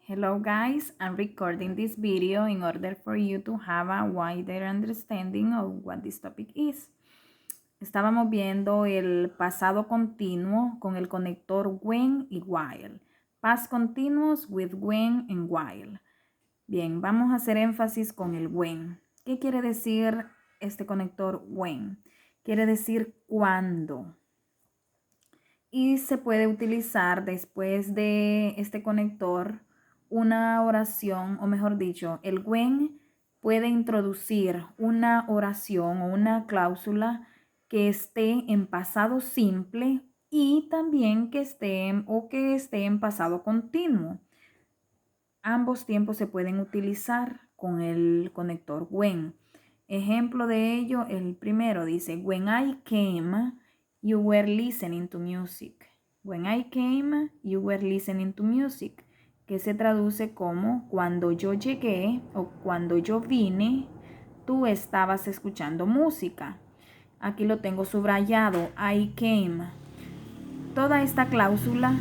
Hello guys, I'm recording this video in order for you to have a wider understanding of what this topic is. Estábamos viendo el pasado continuo con el conector when y while. Past continuous with when and while. Bien, vamos a hacer énfasis con el when. ¿Qué quiere decir este conector when? Quiere decir cuándo. Y se puede utilizar después de este conector una oración, o mejor dicho, el when puede introducir una oración o una cláusula que esté en pasado simple y también que esté en pasado continuo. Ambos tiempos se pueden utilizar con el conector when. Ejemplo de ello, el primero dice, when I came, you were listening to music. When I came, you were listening to music, que se traduce como cuando yo llegué o cuando yo vine, tú estabas escuchando música. Aquí lo tengo subrayado, I came. Toda esta cláusula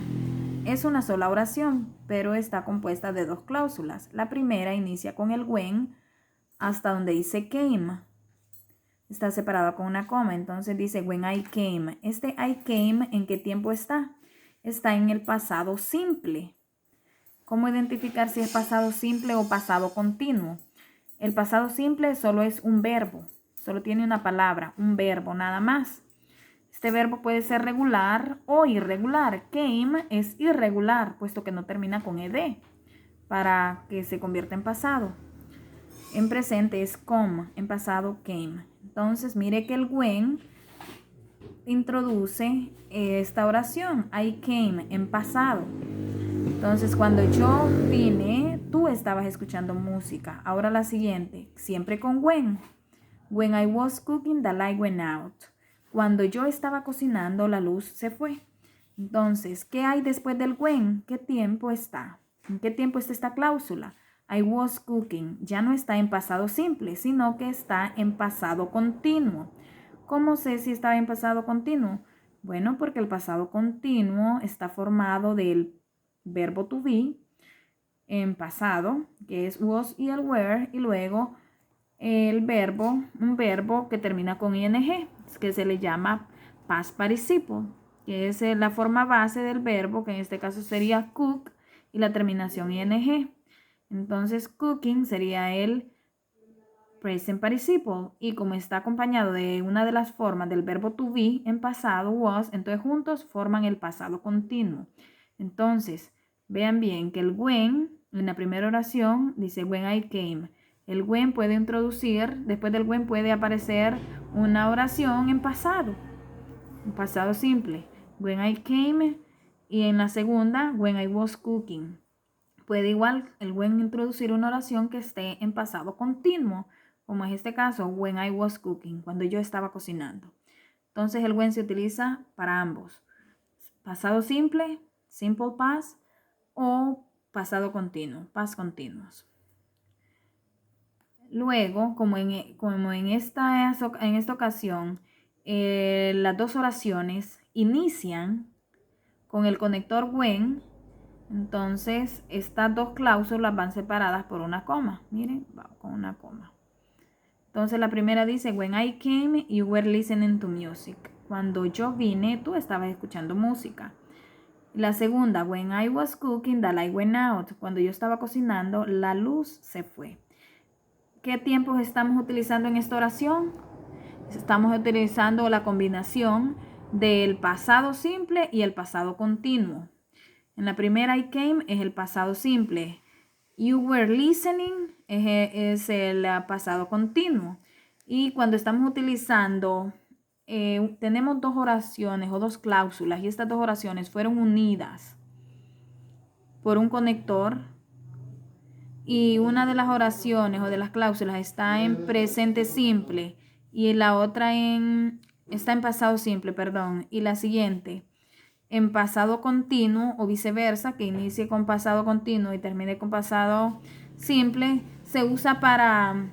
es una sola oración, pero está compuesta de dos cláusulas. La primera inicia con el when hasta donde dice came. Está separada con una coma, entonces dice when I came. Este I came, ¿en qué tiempo está? Está en el pasado simple. ¿Cómo identificar si es pasado simple o pasado continuo? El pasado simple solo es un verbo, solo tiene una palabra, un verbo nada más. Este verbo puede ser regular o irregular. Came es irregular, puesto que no termina con ed, para que se convierta en pasado. En presente es come, en pasado came. Entonces, mire que el when introduce esta oración, I came, en pasado. Entonces, cuando yo vine, tú estabas escuchando música. Ahora la siguiente, siempre con when. When I was cooking, the light went out. Cuando yo estaba cocinando, la luz se fue. Entonces, ¿qué hay después del when? ¿Qué tiempo está? ¿En qué tiempo está esta cláusula? I was cooking. Ya no está en pasado simple, sino que está en pasado continuo. ¿Cómo sé si está en pasado continuo? Bueno, porque el pasado continuo está formado del verbo to be en pasado, que es was y el were, y luego un verbo que termina con ing, que se le llama past participle, que es la forma base del verbo, que en este caso sería cook, y la terminación ing. Entonces, cooking sería el present participle, y como está acompañado de una de las formas del verbo to be en pasado, was, entonces juntos forman el pasado continuo. Entonces, vean bien que el when, en la primera oración, dice when I came. El when puede introducir, después del when puede aparecer una oración en pasado simple. When I came, y en la segunda, when I was cooking. Puede igual el when introducir una oración que esté en pasado continuo, como es este caso, when I was cooking, cuando yo estaba cocinando. Entonces el when se utiliza para ambos. Pasado simple, simple past, o pasado continuo, past continuous. Luego, como en esta ocasión, las dos oraciones inician con el conector when, entonces estas dos cláusulas van separadas por una coma. Miren, va con una coma. Entonces la primera dice, when I came, you were listening to music. Cuando yo vine, tú estabas escuchando música. La segunda, when I was cooking, the light went out. Cuando yo estaba cocinando, la luz se fue. ¿Qué tiempos estamos utilizando en esta oración? Estamos utilizando la combinación del pasado simple y el pasado continuo. En la primera, I came, es el pasado simple. You were listening es el pasado continuo. Y cuando estamos utilizando, tenemos dos oraciones o dos cláusulas, y estas dos oraciones fueron unidas por un conector, y una de las oraciones o de las cláusulas está en presente simple y la otra está en pasado simple, perdón, y la siguiente en pasado continuo o viceversa, que inicie con pasado continuo y termine con pasado simple, se usa para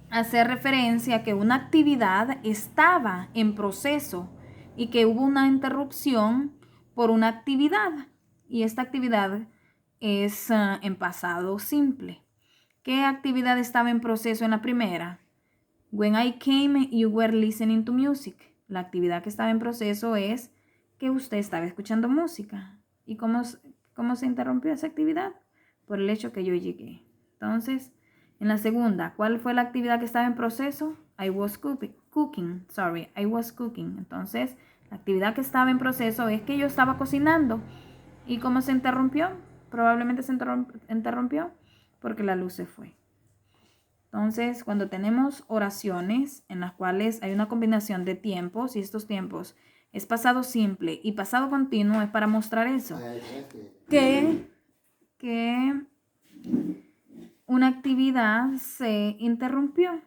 hacer referencia a que una actividad estaba en proceso y que hubo una interrupción por una actividad, y esta actividad es en pasado simple. ¿Qué actividad estaba en proceso en la primera? When I came, you were listening to music. La actividad que estaba en proceso es que usted estaba escuchando música. ¿Y cómo se interrumpió esa actividad? Por el hecho que yo llegué. Entonces, en la segunda, ¿cuál fue la actividad que estaba en proceso? I was cooking. Entonces, la actividad que estaba en proceso es que yo estaba cocinando. ¿Y cómo se interrumpió? Probablemente se interrumpió porque la luz se fue. Entonces, cuando tenemos oraciones en las cuales hay una combinación de tiempos, y estos tiempos es pasado simple y pasado continuo, es para mostrar eso, que una actividad se interrumpió.